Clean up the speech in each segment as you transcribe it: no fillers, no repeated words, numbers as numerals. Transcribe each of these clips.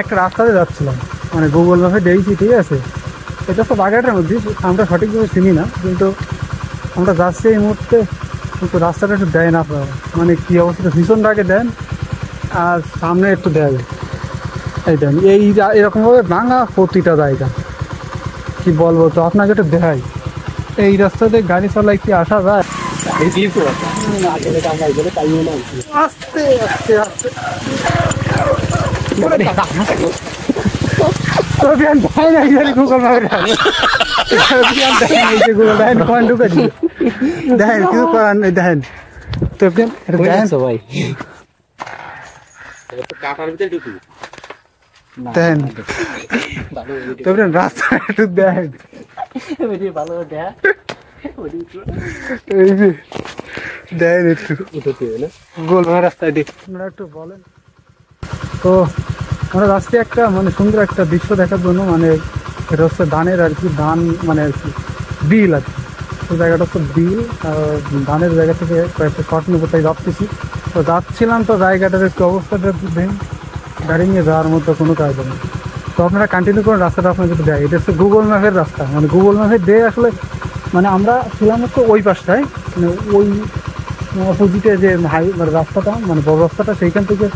একটা রাস্তাতে যাচ্ছিলাম, মানে গুগল ম্যাপে দেখছি, ঠিক আছে, এটা তো বাগেরহাটের মধ্যে, আমরা সঠিকভাবে চিনি না, কিন্তু আমরা যাচ্ছি এই মুহূর্তে, কিন্তু রাস্তাটা একটু দেয় না আপনারা, মানে কী অবস্থা, ভীষণ আগে দেন আর সামনে একটু দেয়, এই দেন এই এরকমভাবে ভাঙা প্রতিটা জায়গা, কি বলবো, তো আপনাকে একটু দেখাই এই রাস্তাতে গাড়ি চালায় কি আসা যায়। আস্তে আস্তে আস্তে গুগল ম্যাপে দেখেন কিছু করার নেই, দেখেন তো ভাই দেখেন তো রাস্তা একটু দেখেন, দেখেন একটু গোল রাস্তায় দিক আপনারা একটু বলেন। তো আমরা যাচ্ছি একটা মানে সুন্দর একটা দৃশ্য দেখার জন্য, মানে এটা হচ্ছে ধানের আর কি, ধান মানে আর কি বিল আর কি, ওই জায়গাটা হচ্ছে বিল, ধানের জায়গা থেকে কয়েকটা শট নেবো তাই যাচ্ছি। তো যাচ্ছিলাম, তো জায়গাটার একটু অবস্থাটা দেখেন, গাড়ি নিয়ে যাওয়ার মতো কোনো কাজ নেই। তো আপনারা কন্টিনিউ করুন, রাস্তাটা আপনাকে যদি দেয়, এটা হচ্ছে গুগল ম্যাপের রাস্তা, মানে গুগল ম্যাপে দিয়ে আসলে মানে আমরা ছিলাম হচ্ছে ওই পাশটায়, মানে ওই অপোজিটে যে মানে রাস্তাটা, মানে বড় রাস্তাটা, সেইখান থেকে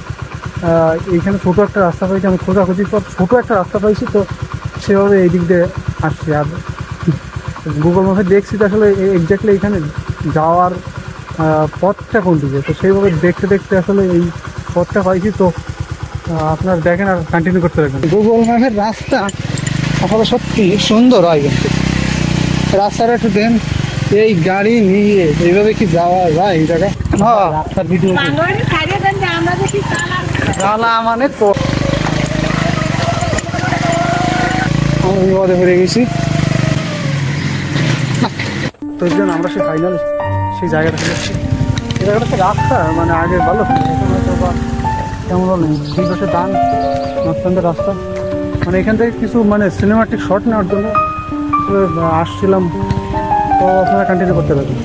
এইখানে ছোটো একটা রাস্তা পাইছি, আমি খোঁজাখুঁজির পর ছোটো একটা রাস্তা পাইছি, তো সেভাবে এই দিক দিয়ে আসছি। আর গুগল ম্যাপে দেখছি তো আসলে এক্স্যাক্টলি এইখানে যাওয়ার পথটা কোন দিকে, তো সেইভাবে দেখতে দেখতে আসলে এই পথটা পাইছি। তো আপনারা দেখেন আর কন্টিনিউ করতে থাকেন। গুগল ম্যাপের রাস্তা আসলে সত্যি সুন্দর হয়, কিন্তু রাস্তাটা একটু দেন, এই গাড়ি নিয়ে এইভাবে কি যাওয়া যায় এই জায়গায়? হ্যাঁ রাস্তার ভিডিও জ্বালা মানে তো আমি বিপদে পড়ে গেছি। তো এই জন্য আমরা সেই ফাইনাল সেই জায়গাটা যাচ্ছি। এই জায়গাটা হচ্ছে রাস্তা, মানে আগে ভালো কেমন হলো, দুই পাশে দান, মাঝখান রাস্তা, মানে এখান থেকে কিছু মানে সিনেমাটিক শট নেওয়ার জন্য আসছিলাম। তো আপনারা কন্টিনিউ করতে পারবেন।